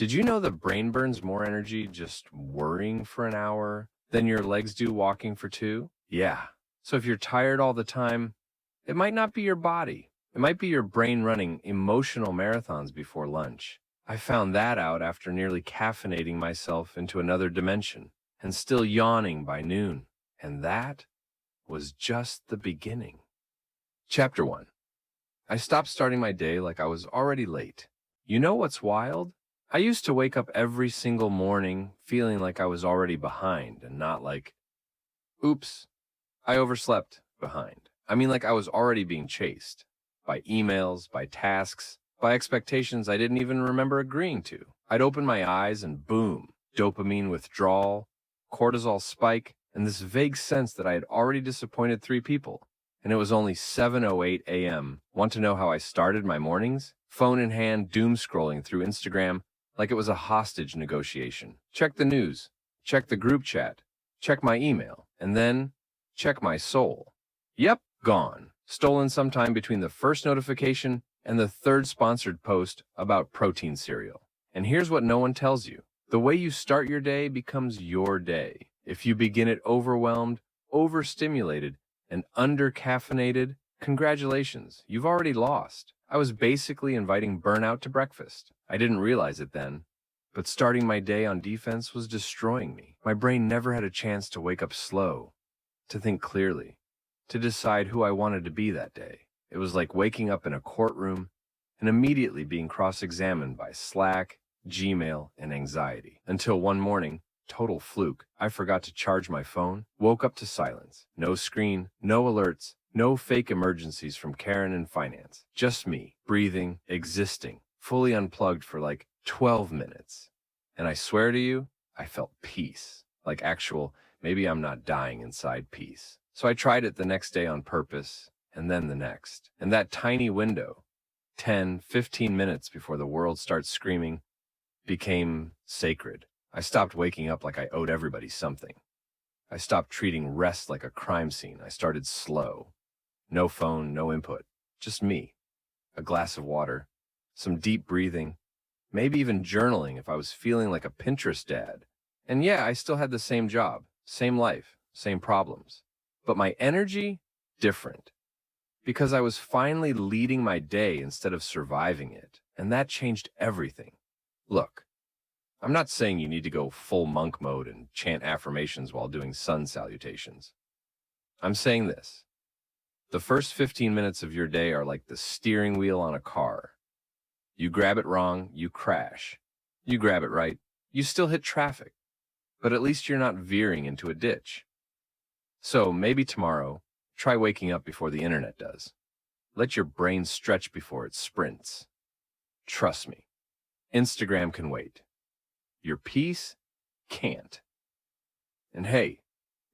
Did you know the brain burns more energy just worrying for an hour than your legs do walking for two? Yeah. So if you're tired all the time, it might not be your body. It might be your brain running emotional marathons before lunch. I found that out after nearly caffeinating myself into another dimension and still yawning by noon. And that was just the beginning. Chapter 1. I stopped starting my day like I was already late. You know what's wild? I used to wake up every single morning feeling like I was already behind and not like, oops, I overslept behind. I mean, like I was already being chased by emails, by tasks, by expectations I didn't even remember agreeing to. I'd open my eyes and boom, dopamine withdrawal, cortisol spike, and this vague sense that I had already disappointed 3 people. And it was only 7:08 a.m. Want to know how I started my mornings? Phone in hand, doom scrolling through Instagram like it was a hostage negotiation. Check the news, check the group chat, check my email, and then check my soul. Yep, gone. Stolen sometime between the first notification and the third sponsored post about protein cereal. And here's what no one tells you. The way you start your day becomes your day. If you begin it overwhelmed, overstimulated, and under-caffeinated, congratulations, you've already lost. I was basically inviting burnout to breakfast. I didn't realize it then, but starting my day on defense was destroying me. My brain never had a chance to wake up slow, to think clearly, to decide who I wanted to be that day. It was like waking up in a courtroom and immediately being cross-examined by Slack, Gmail, and anxiety. Until one morning, total fluke, I forgot to charge my phone, woke up to silence. No screen, no alerts, no fake emergencies from Karen in finance. Just me, breathing, existing, fully unplugged for like 12 minutes. And I swear to you, I felt peace. Like actual, maybe I'm not dying inside peace. So I tried it the next day on purpose, and then the next. And that tiny window, 10, 15 minutes before the world starts screaming, became sacred. I stopped waking up like I owed everybody something. I stopped treating rest like a crime scene. I started slow. No phone, no input. Just me. A glass of water. Some deep breathing. Maybe even journaling if I was feeling like a Pinterest dad. And yeah, I still had the same job, same life, same problems. But my energy, different. Because I was finally leading my day instead of surviving it. And that changed everything. Look, I'm not saying you need to go full monk mode and chant affirmations while doing sun salutations. I'm saying this. The first 15 minutes of your day are like the steering wheel on a car. You grab it wrong, you crash. You grab it right, you still hit traffic. But at least you're not veering into a ditch. So maybe tomorrow, try waking up before the internet does. Let your brain stretch before it sprints. Trust me, Instagram can wait. Your peace can't. And hey,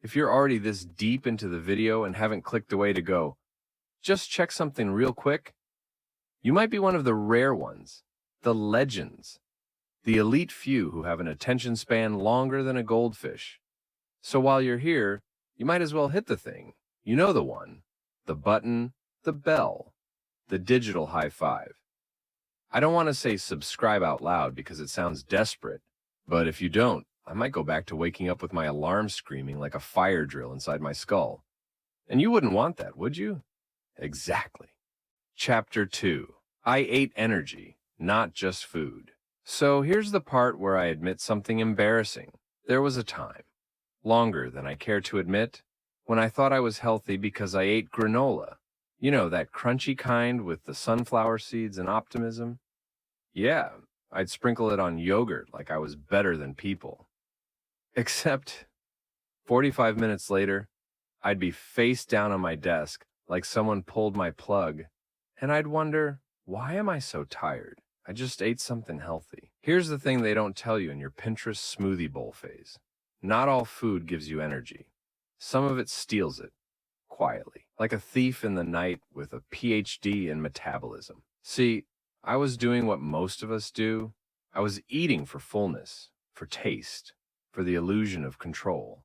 if you're already this deep into the video and haven't clicked away to go, just check something real quick. You might be one of the rare ones, the legends, the elite few who have an attention span longer than a goldfish. So while you're here, you might as well hit the thing. You know the one, the button, the bell, the digital high five. I don't want to say subscribe out loud because it sounds desperate, but if you don't, I might go back to waking up with my alarm screaming like a fire drill inside my skull. And you wouldn't want that, would you? Exactly. Chapter 2. I ate energy, not just food. So here's the part where I admit something embarrassing. There was a time, longer than I care to admit, when I thought I was healthy because I ate granola. You know, that crunchy kind with the sunflower seeds and optimism? Yeah, I'd sprinkle it on yogurt like I was better than people. Except 45 minutes later, I'd be face down on my desk like someone pulled my plug, and I'd wonder, why am I so tired? I just ate something healthy. Here's the thing they don't tell you in your Pinterest smoothie bowl phase. Not all food gives you energy. Some of it steals it, quietly, like a thief in the night with a PhD in metabolism. See, I was doing what most of us do. I was eating for fullness, for taste, for the illusion of control.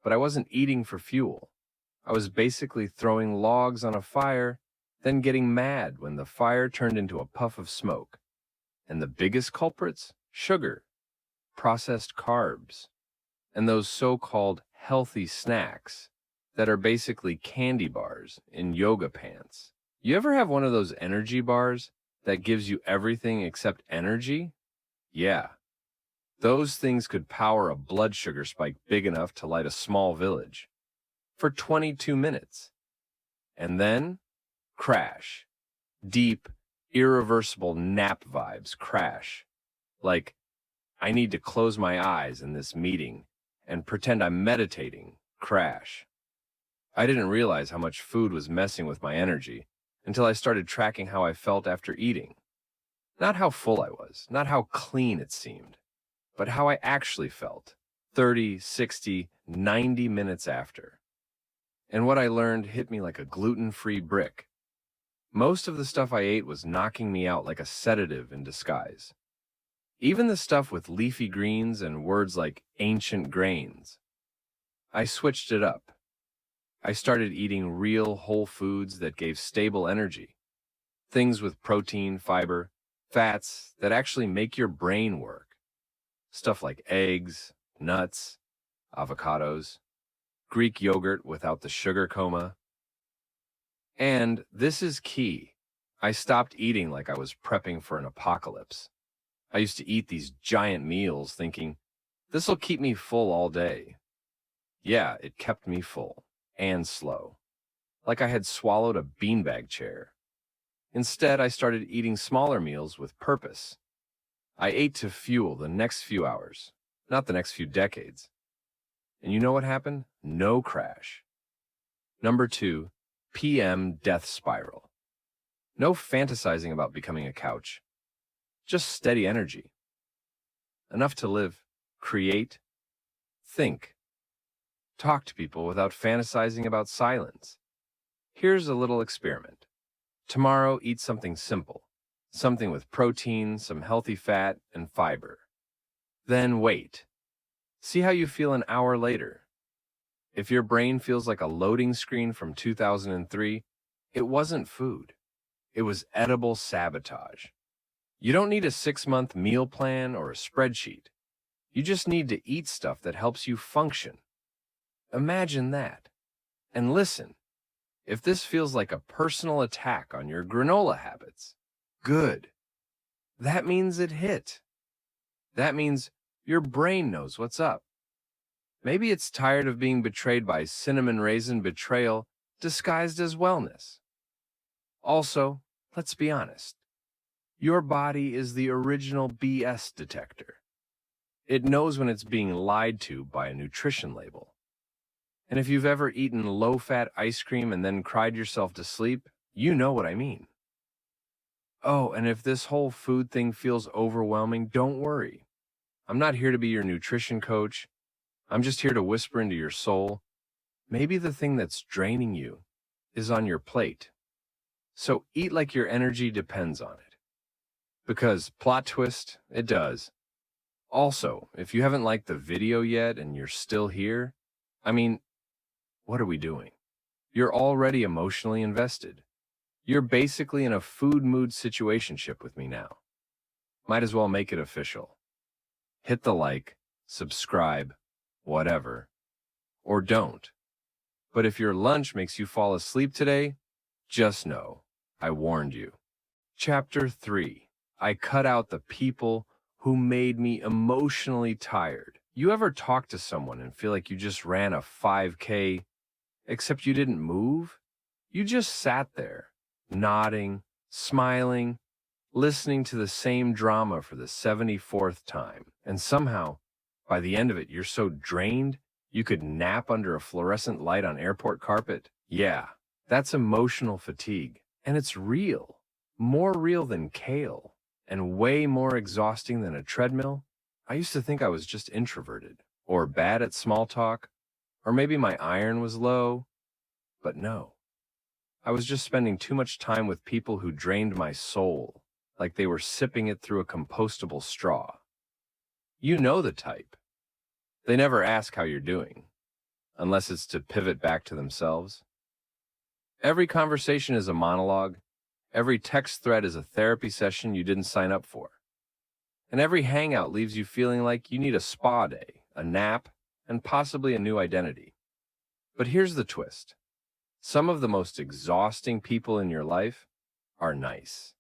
But I wasn't eating for fuel. I was basically throwing logs on a fire, then getting mad when the fire turned into a puff of smoke. And the biggest culprits? sugar, processed carbs, and those so-called healthy snacks that are basically candy bars in yoga pants. You ever have one of those energy bars that gives you everything except energy? Yeah, those things could power a blood sugar spike big enough to light a small village for 22 minutes. And then, crash. Deep, irreversible nap vibes crash. Like, I need to close my eyes in this meeting and pretend I'm meditating, crash. I didn't realize how much food was messing with my energy until I started tracking how I felt after eating. Not how full I was, not how clean it seemed, but how I actually felt 30, 60, 90 minutes after. And what I learned hit me like a gluten-free brick. Most of the stuff I ate was knocking me out like a sedative in disguise. Even the stuff with leafy greens and words like ancient grains. I switched it up. I started eating real whole foods that gave stable energy. Things with protein, fiber, fats that actually make your brain work. Stuff like eggs, nuts, avocados, Greek yogurt without the sugar coma. And this is key. I stopped eating like I was prepping for an apocalypse. I used to eat these giant meals thinking, this'll keep me full all day. Yeah, it kept me full and slow, like I had swallowed a beanbag chair. Instead, I started eating smaller meals with purpose. I ate to fuel the next few hours, not the next few decades. And you know what happened? No crash. Number 2, PM death spiral. No fantasizing about becoming a couch. Just steady energy. Enough to live, create, think. Talk to people without fantasizing about silence. Here's a little experiment. Tomorrow, eat something simple. Something with protein, some healthy fat, and fiber. Then wait. See how you feel an hour later. If your brain feels like a loading screen from 2003, it wasn't food. It was edible sabotage. You don't need a 6-month meal plan or a spreadsheet. You just need to eat stuff that helps you function. Imagine that. And listen, if this feels like a personal attack on your granola habits, good. That means it hit. That means your brain knows what's up. Maybe it's tired of being betrayed by cinnamon raisin betrayal disguised as wellness. Also, let's be honest. Your body is the original BS detector. It knows when it's being lied to by a nutrition label. And if you've ever eaten low-fat ice cream and then cried yourself to sleep, you know what I mean. Oh, and if this whole food thing feels overwhelming, don't worry. I'm not here to be your nutrition coach. I'm just here to whisper into your soul. Maybe the thing that's draining you is on your plate. So eat like your energy depends on it. Because, plot twist, it does. Also, if you haven't liked the video yet and you're still here, what are we doing? You're already emotionally invested. You're basically in a food mood situationship with me now. Might as well make it official. Hit the like, subscribe, whatever. Or don't. But if your lunch makes you fall asleep today, just know, I warned you. Chapter 3. I cut out the people who made me emotionally tired. You ever talk to someone and feel like you just ran a 5K, except you didn't move? You just sat there, nodding, smiling, listening to the same drama for the 74th time. And somehow, by the end of it, you're so drained, you could nap under a fluorescent light on airport carpet. Yeah, that's emotional fatigue. And it's real. More real than kale. And way more exhausting than a treadmill. I used to think I was just introverted, or bad at small talk, or maybe my iron was low. But no. I was just spending too much time with people who drained my soul, like they were sipping it through a compostable straw. You know the type. They never ask how you're doing, unless it's to pivot back to themselves. Every conversation is a monologue. Every text thread is a therapy session you didn't sign up for. And every hangout leaves you feeling like you need a spa day, a nap, and possibly a new identity. But here's the twist. Some of the most exhausting people in your life are nice.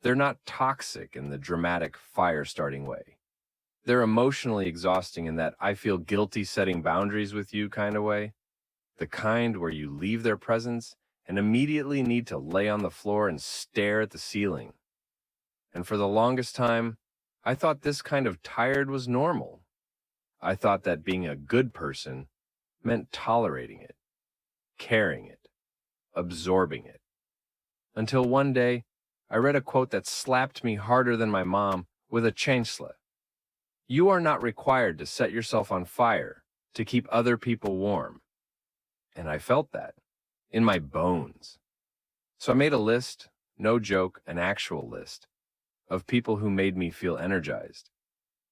They're not toxic in the dramatic fire-starting way. They're emotionally exhausting in that I feel guilty setting boundaries with you kind of way. The kind where you leave their presence and immediately need to lay on the floor and stare at the ceiling. And for the longest time, I thought this kind of tired was normal. I thought that being a good person meant tolerating it, carrying it, absorbing it. Until one day, I read a quote that slapped me harder than my mom with a chancla. You are not required to set yourself on fire to keep other people warm. And I felt that in my bones. So I made a list, no joke, an actual list, of people who made me feel energized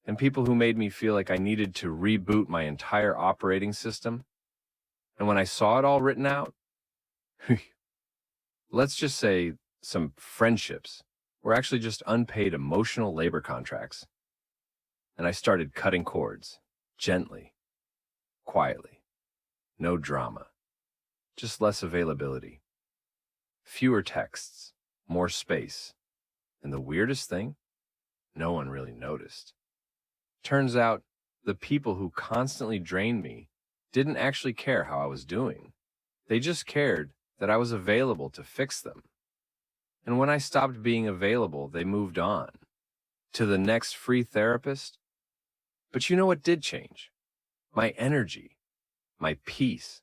and people who made me feel like I needed to reboot my entire operating system. And when I saw it all written out, let's just say some friendships were actually just unpaid emotional labor contracts. And I started cutting cords, gently, quietly, no drama, just less availability, fewer texts, more space. And the weirdest thing, no one really noticed. Turns out, the people who constantly drained me didn't actually care how I was doing. They just cared that I was available to fix them. And when I stopped being available, they moved on to the next free therapist. But you know what did change? My energy, my peace,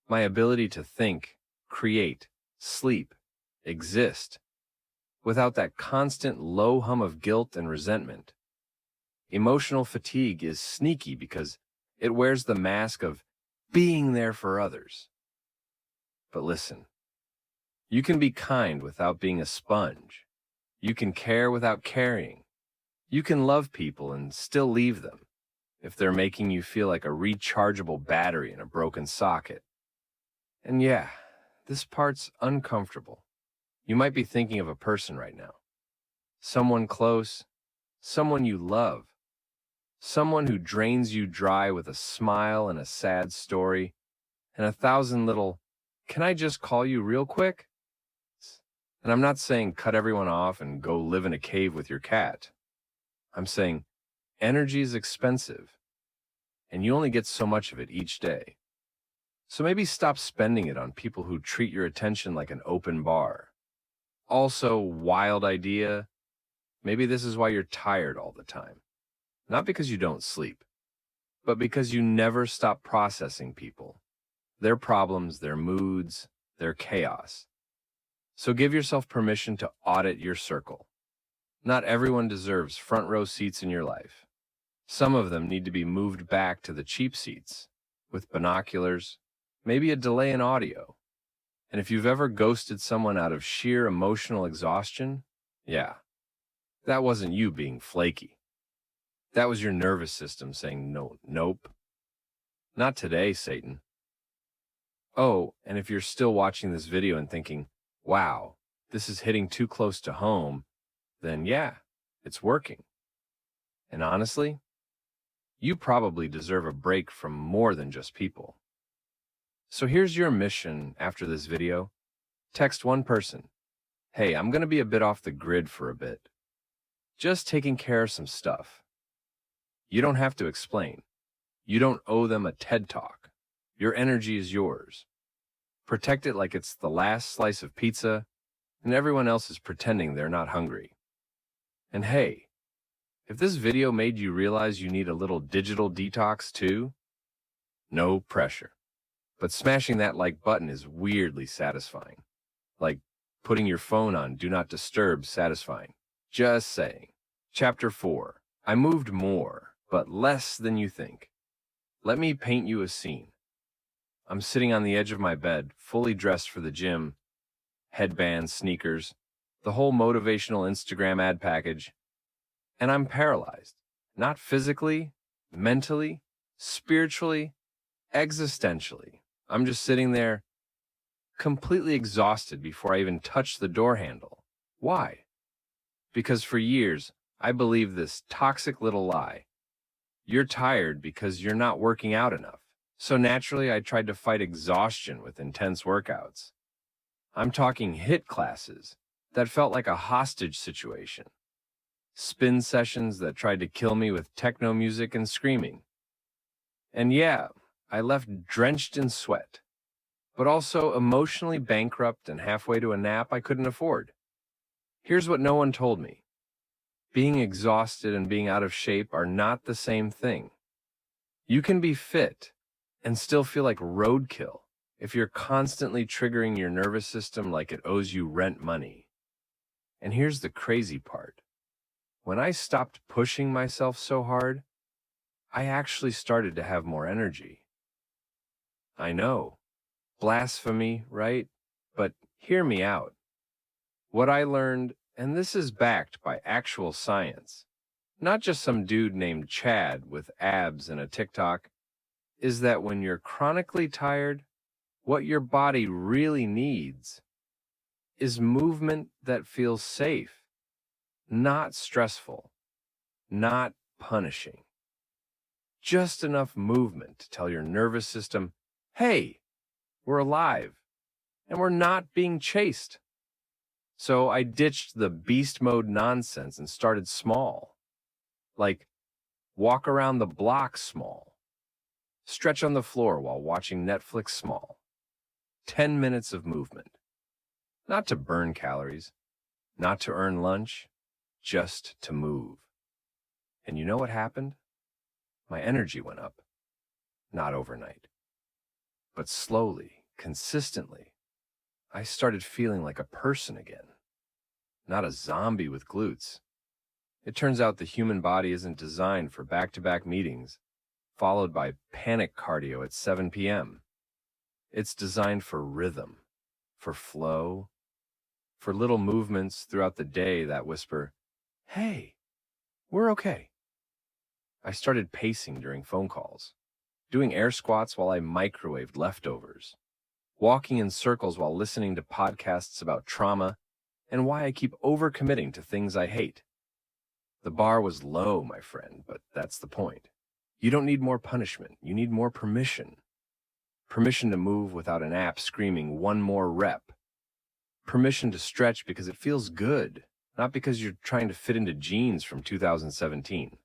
my ability to think, create, sleep, exist, without that constant low hum of guilt and resentment. Emotional fatigue is sneaky because it wears the mask of being there for others. But listen, you can be kind without being a sponge. You can care without caring. You can love people and still leave them if they're making you feel like a rechargeable battery in a broken socket. And yeah, this part's uncomfortable. You might be thinking of a person right now. Someone close, someone you love, someone who drains you dry with a smile and a sad story, and 1,000 little, "Can I just call you real quick?" And I'm not saying cut everyone off and go live in a cave with your cat. I'm saying energy is expensive, and you only get so much of it each day. So maybe stop spending it on people who treat your attention like an open bar. Also, wild idea, maybe this is why you're tired all the time. Not because you don't sleep, but because you never stop processing people, their problems, their moods, their chaos. So give yourself permission to audit your circle. Not everyone deserves front row seats in your life. Some of them need to be moved back to the cheap seats, with binoculars, maybe a delay in audio. And if you've ever ghosted someone out of sheer emotional exhaustion, yeah, that wasn't you being flaky. That was your nervous system saying no, nope. Not today, Satan. Oh, and if you're still watching this video and thinking, wow, this is hitting too close to home, then yeah, it's working. And honestly, you probably deserve a break from more than just people. So here's your mission after this video. Text one person. Hey, I'm going to be a bit off the grid for a bit. Just taking care of some stuff. You don't have to explain. You don't owe them a TED Talk. Your energy is yours. Protect it like it's the last slice of pizza, and everyone else is pretending they're not hungry. And hey, if this video made you realize you need a little digital detox too, no pressure. But smashing that like button is weirdly satisfying. Like putting your phone on Do Not Disturb satisfying. Just saying. Chapter 4. I moved more, but less than you think. Let me paint you a scene. I'm sitting on the edge of my bed, fully dressed for the gym, headbands, sneakers, the whole motivational Instagram ad package, and I'm paralyzed. Not physically, mentally, spiritually, existentially. I'm just sitting there, completely exhausted before I even touch the door handle. Why? Because for years, I believe this toxic little lie. You're tired because you're not working out enough. So naturally, I tried to fight exhaustion with intense workouts. I'm talking HIIT classes that felt like a hostage situation, spin sessions that tried to kill me with techno music and screaming. And yeah, I left drenched in sweat, but also emotionally bankrupt and halfway to a nap I couldn't afford. Here's what no one told me. Being exhausted and being out of shape are not the same thing. You can be fit and still feel like roadkill if you're constantly triggering your nervous system like it owes you rent money. And here's the crazy part. When I stopped pushing myself so hard, I actually started to have more energy. I know, blasphemy, right? But hear me out. What I learned, and this is backed by actual science, not just some dude named Chad with abs and a TikTok, is that when you're chronically tired, what your body really needs is movement that feels safe, not stressful, not punishing. Just enough movement to tell your nervous system, hey, we're alive, and we're not being chased. So I ditched the beast mode nonsense and started small. Like, walk around the block small. Stretch on the floor while watching Netflix small. 10 minutes of movement. Not to burn calories, not to earn lunch, just to move. And you know what happened? My energy went up. Not overnight. But slowly, consistently, I started feeling like a person again. Not a zombie with glutes. It turns out the human body isn't designed for back-to-back meetings, followed by panic cardio at 7 p.m. It's designed for rhythm, for flow, for little movements throughout the day that whisper, hey, we're okay. I started pacing during phone calls, doing air squats while I microwaved leftovers, walking in circles while listening to podcasts about trauma and why I keep overcommitting to things I hate. The bar was low, my friend, but that's the point. You don't need more punishment. You need more permission. Permission to move without an app screaming one more rep. Permission to stretch because it feels good, not because you're trying to fit into jeans from 2017.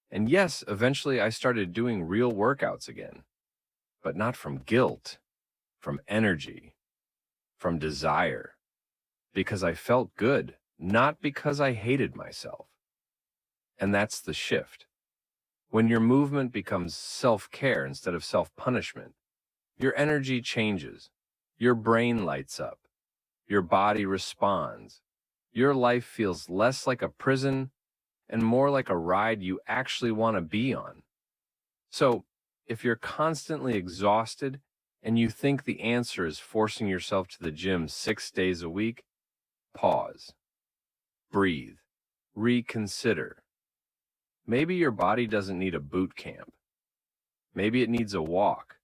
And yes, eventually I started doing real workouts again, but not from guilt, from energy, from desire, because I felt good, not because I hated myself. And that's the shift. When your movement becomes self-care instead of self-punishment, your energy changes, your brain lights up, your body responds, your life feels less like a prison and more like a ride you actually want to be on. So, if you're constantly exhausted and you think the answer is forcing yourself to the gym 6 days a week, pause, breathe, reconsider. Maybe your body doesn't need a boot camp. Maybe it needs a walk.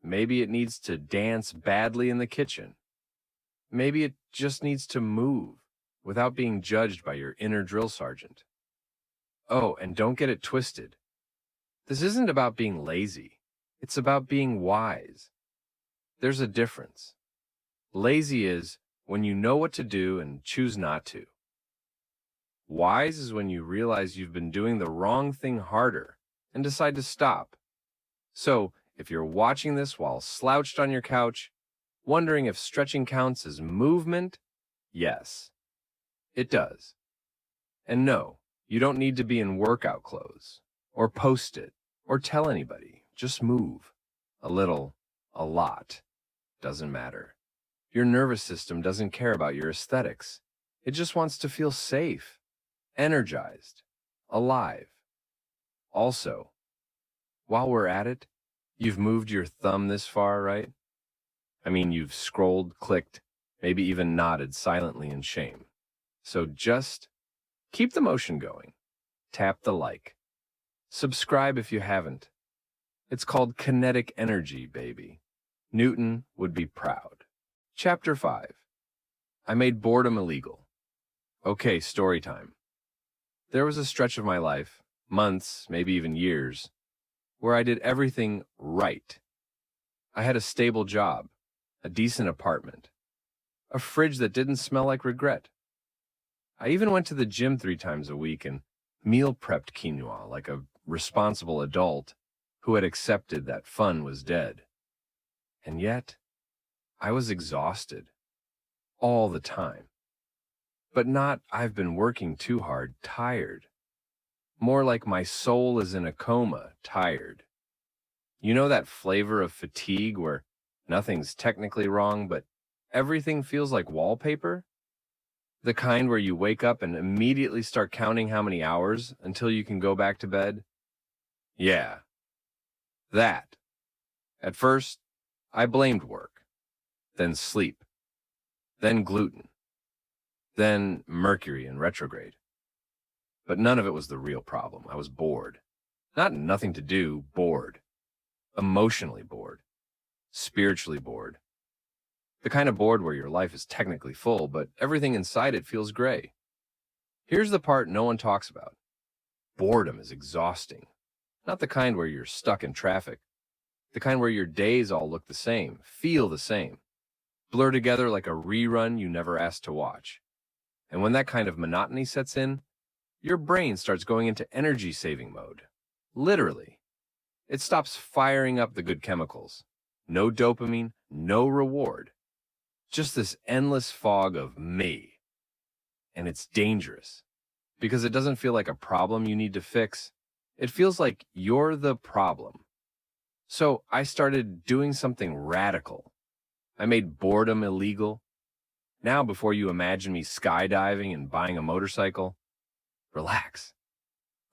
Maybe it needs to dance badly in the kitchen. Maybe it just needs to move without being judged by your inner drill sergeant. Oh, and don't get it twisted. This isn't about being lazy. It's about being wise. There's a difference. Lazy is when you know what to do and choose not to. Wise is when you realize you've been doing the wrong thing harder and decide to stop. So, if you're watching this while slouched on your couch, wondering if stretching counts as movement, yes, it does. And no, you don't need to be in workout clothes, or post it, or tell anybody. Just move. A little, a lot. Doesn't matter. Your nervous system doesn't care about your aesthetics. It just wants to feel safe, energized, alive. Also, while we're at it, you've moved your thumb this far, right? I mean, you've scrolled, clicked, maybe even nodded silently in shame. So just keep the motion going. Tap the like. Subscribe if you haven't. It's called kinetic energy, baby. Newton would be proud. Chapter 5. I made boredom illegal. Okay, story time. There was a stretch of my life, months, maybe even years, where I did everything right. I had a stable job, a decent apartment, a fridge that didn't smell like regret. I even went to the gym 3 times a week and meal prepped quinoa like a responsible adult who had accepted that fun was dead. And yet, I was exhausted all the time. But not I've been working too hard, tired. More like my soul is in a coma, tired. You know that flavor of fatigue where nothing's technically wrong, but everything feels like wallpaper? The kind where you wake up and immediately start counting how many hours until you can go back to bed? Yeah, that. At first, I blamed work, then sleep, then gluten, then Mercury in retrograde. But none of it was the real problem. I was bored. Not nothing to do, bored. Emotionally bored. Spiritually bored. The kind of bored where your life is technically full, but everything inside it feels gray. Here's the part no one talks about. Boredom is exhausting. Not the kind where you're stuck in traffic. The kind where your days all look the same, feel the same, blur together like a rerun you never asked to watch. And when that kind of monotony sets in, your brain starts going into energy-saving mode. Literally. It stops firing up the good chemicals. No dopamine, no reward. Just this endless fog of me. And it's dangerous. Because it doesn't feel like a problem you need to fix. It feels like you're the problem. So I started doing something radical. I made boredom illegal. Now, before you imagine me skydiving and buying a motorcycle, relax.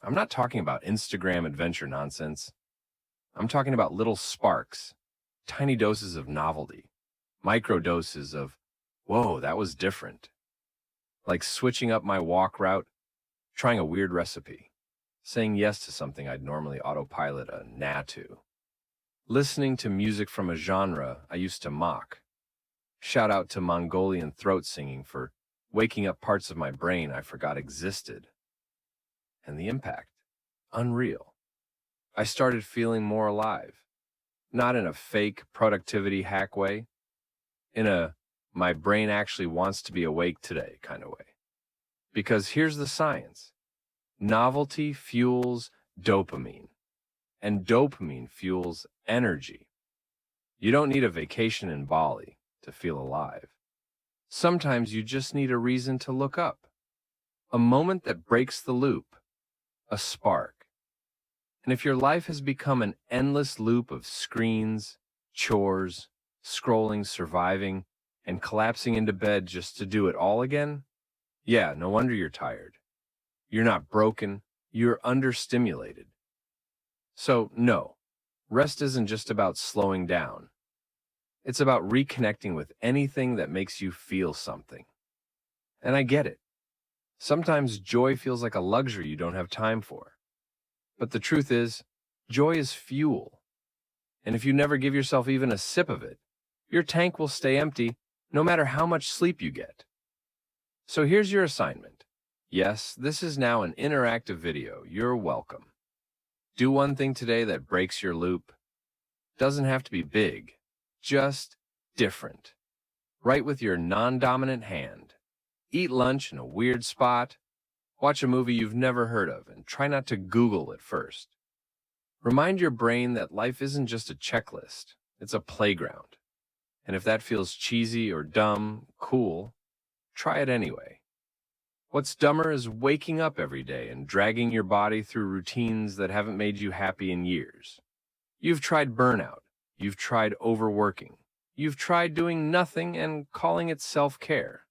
I'm not talking about Instagram adventure nonsense. I'm talking about little sparks, tiny doses of novelty, micro doses of, whoa, that was different. Like switching up my walk route, trying a weird recipe, saying yes to something I'd normally autopilot a nah to, listening to music from a genre I used to mock. Shout out to Mongolian throat singing for waking up parts of my brain I forgot existed. And the impact, unreal. I started feeling more alive, not in a fake productivity hack way, in a my brain actually wants to be awake today kind of way. Because here's the science. Novelty fuels dopamine, and dopamine fuels energy. You don't need a vacation in Bali to feel alive. Sometimes you just need a reason to look up, a moment that breaks the loop, a spark. And if your life has become an endless loop of screens, chores, scrolling, surviving, and collapsing into bed just to do it all again, yeah, no wonder you're tired. You're not broken, you're understimulated. So, no, rest isn't just about slowing down. It's about reconnecting with anything that makes you feel something. And I get it. Sometimes joy feels like a luxury you don't have time for. But the truth is, joy is fuel. And if you never give yourself even a sip of it, your tank will stay empty no matter how much sleep you get. So here's your assignment. Yes, this is now an interactive video. You're welcome. Do one thing today that breaks your loop. Doesn't have to be big, just different. Write with your non-dominant hand. Eat lunch in a weird spot. Watch a movie you've never heard of and try not to Google it first. Remind your brain that life isn't just a checklist, it's a playground. And if that feels cheesy or dumb, cool, try it anyway. What's dumber is waking up every day and dragging your body through routines that haven't made you happy in years. You've tried burnout. You've tried overworking. You've tried doing nothing and calling it self-care.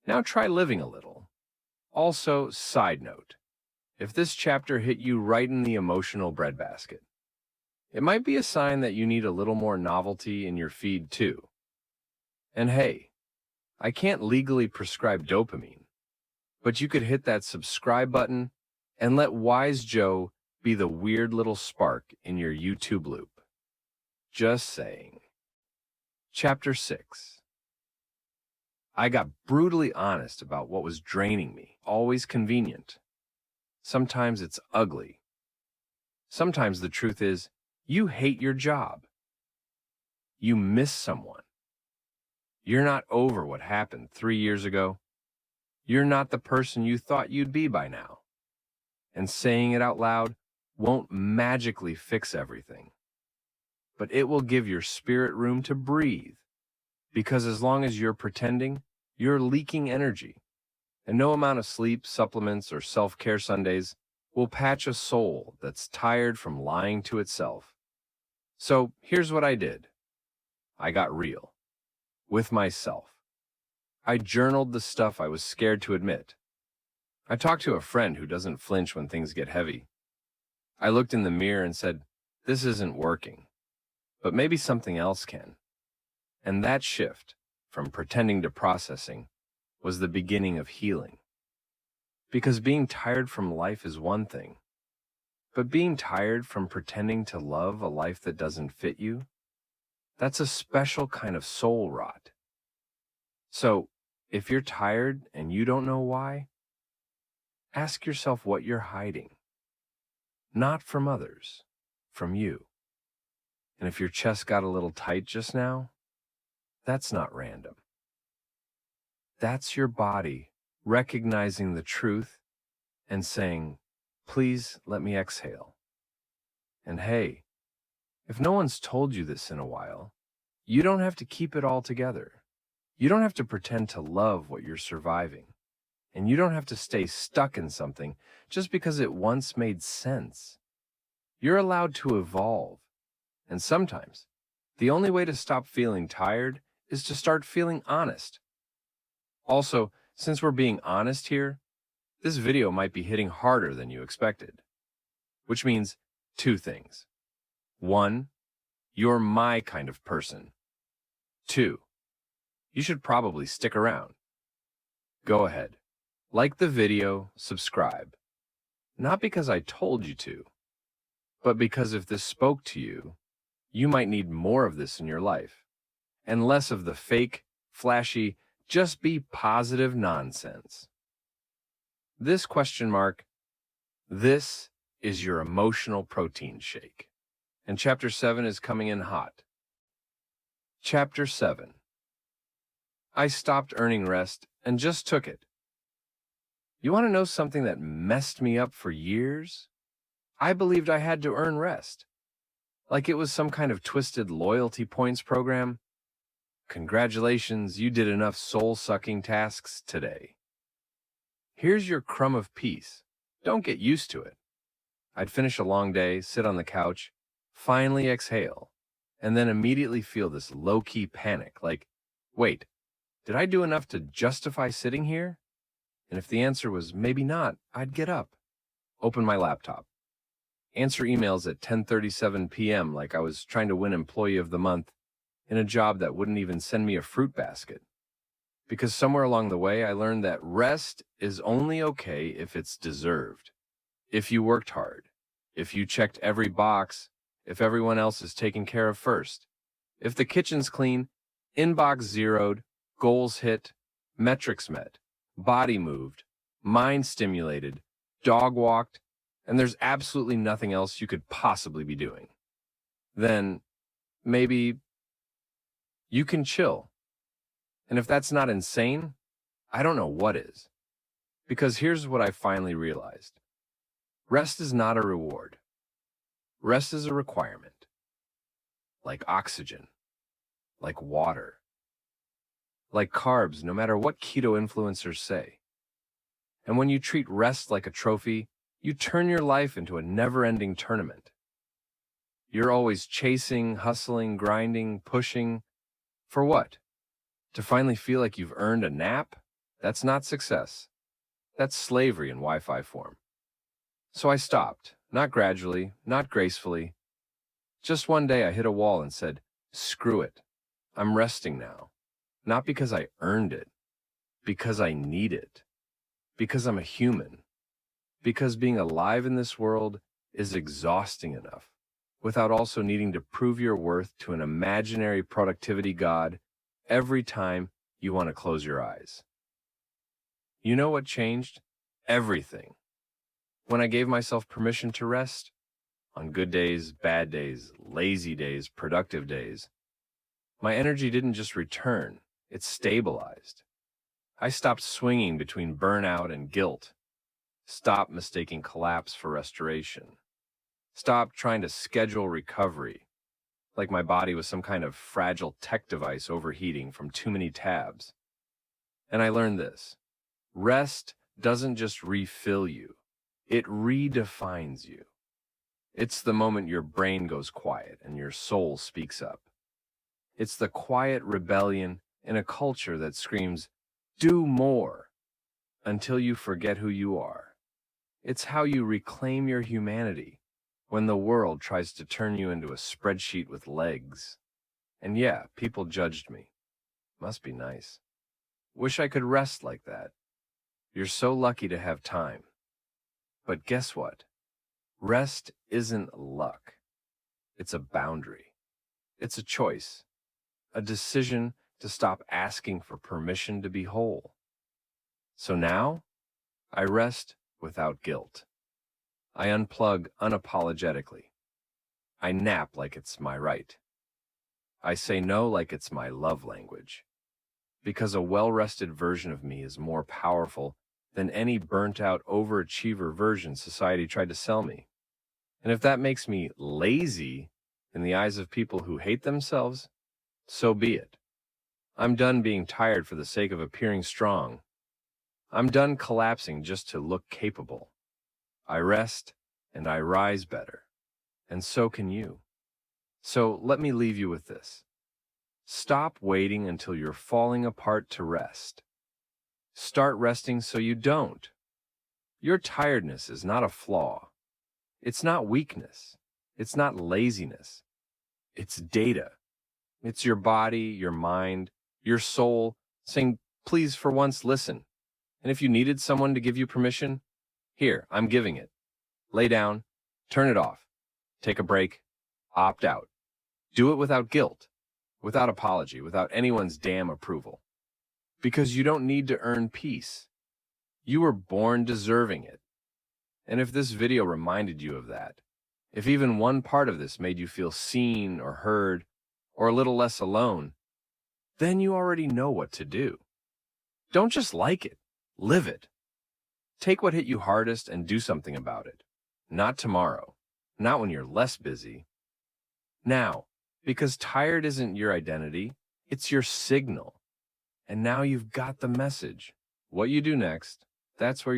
Now try living a little. Also, side note, if this chapter hit you right in the emotional breadbasket, it might be a sign that you need a little more novelty in your feed too. And hey, I can't legally prescribe dopamine, but you could hit that subscribe button and let Wise Joe be the weird little spark in your YouTube loop. Just saying. Chapter 6. I got brutally honest about what was draining me, always convenient. Sometimes it's ugly. Sometimes the truth is, you hate your job. You miss someone. You're not over what happened 3 years ago. You're not the person you thought you'd be by now. And saying it out loud won't magically fix everything. But it will give your spirit room to breathe. Because as long as you're pretending, you're leaking energy. And no amount of sleep, supplements, or self-care Sundays will patch a soul that's tired from lying to itself. So here's what I did. I got real. With myself. I journaled the stuff I was scared to admit. I talked to a friend who doesn't flinch when things get heavy. I looked in the mirror and said, this isn't working, but maybe something else can. And that shift, from pretending to processing, was the beginning of healing. Because being tired from life is one thing, but being tired from pretending to love a life that doesn't fit you, that's a special kind of soul rot. So, if you're tired and you don't know why, ask yourself what you're hiding. Not from others, from you. And if your chest got a little tight just now, that's not random. That's your body recognizing the truth and saying, please let me exhale. And hey, if no one's told you this in a while, you don't have to keep it all together. You don't have to pretend to love what you're surviving. And you don't have to stay stuck in something just because it once made sense. You're allowed to evolve. And sometimes, the only way to stop feeling tired is to start feeling honest. Also, since we're being honest here, this video might be hitting harder than you expected. Which means two things. 1, you're my kind of person. 2, you should probably stick around. Go ahead. Like the video, subscribe. Not because I told you to, but because if this spoke to you, you might need more of this in your life, and less of the fake, flashy, just be positive nonsense. This ? This is your emotional protein shake. And Chapter 7 is coming in hot. Chapter 7. I stopped earning rest and just took it. You want to know something that messed me up for years? I believed I had to earn rest. Like it was some kind of twisted loyalty points program. Congratulations, you did enough soul-sucking tasks today. Here's your crumb of peace. Don't get used to it. I'd finish a long day, sit on the couch, finally exhale, and then immediately feel this low-key panic, like, wait, did I do enough to justify sitting here? And if the answer was maybe not, I'd get up, open my laptop, answer emails at 10:37 p.m. like I was trying to win Employee of the Month in a job that wouldn't even send me a fruit basket. Because somewhere along the way, I learned that rest is only okay if it's deserved. If you worked hard, if you checked every box, if everyone else is taken care of first, if the kitchen's clean, inbox zeroed, goals hit, metrics met, body moved, mind stimulated, dog walked, and there's absolutely nothing else you could possibly be doing, then maybe you can chill. And if that's not insane, I don't know what is. Because here's what I finally realized. Rest is not a reward. Rest is a requirement. Like oxygen. Like water. Like carbs, no matter what keto influencers say. And when you treat rest like a trophy, you turn your life into a never-ending tournament. You're always chasing, hustling, grinding, pushing. For what? To finally feel like you've earned a nap? That's not success. That's slavery in Wi-Fi form. So I stopped, not gradually, not gracefully. Just one day I hit a wall and said, screw it. I'm resting now. Not because I earned it. Because I need it. Because I'm a human. Because being alive in this world is exhausting enough, without also needing to prove your worth to an imaginary productivity god every time you want to close your eyes. You know what changed? Everything. When I gave myself permission to rest, on good days, bad days, lazy days, productive days, my energy didn't just return, it stabilized. I stopped swinging between burnout and guilt, stopped mistaking collapse for restoration, stopped trying to schedule recovery, like my body was some kind of fragile tech device overheating from too many tabs. And I learned this: rest doesn't just refill you, it redefines you. It's the moment your brain goes quiet and your soul speaks up. It's the quiet rebellion in a culture that screams, "Do more," until you forget who you are. It's how you reclaim your humanity when the world tries to turn you into a spreadsheet with legs. And yeah, people judged me. Must be nice. Wish I could rest like that. You're so lucky to have time. But guess what? Rest isn't luck. It's a boundary. It's a choice. A decision to stop asking for permission to be whole. So now, I rest without guilt. I unplug unapologetically. I nap like it's my right. I say no like it's my love language. Because a well-rested version of me is more powerful than any burnt-out overachiever version society tried to sell me. And if that makes me lazy in the eyes of people who hate themselves, so be it. I'm done being tired for the sake of appearing strong. I'm done collapsing just to look capable. I rest and I rise better. And so can you. So let me leave you with this. Stop waiting until you're falling apart to rest. Start resting so you don't. Your tiredness is not a flaw. It's not weakness. It's not laziness. It's data. It's your body, your mind, your soul saying, "Please, for once, listen." And if you needed someone to give you permission, here, I'm giving it. Lay down, turn it off, take a break, opt out. Do it without guilt, without apology, without anyone's damn approval. Because you don't need to earn peace. You were born deserving it. And if this video reminded you of that, if even one part of this made you feel seen or heard or a little less alone, then you already know what to do. Don't just like it, live it. Take what hit you hardest and do something about it. Not tomorrow, not when you're less busy. Now, because tired isn't your identity, it's your signal. And now you've got the message. What you do next, that's where you're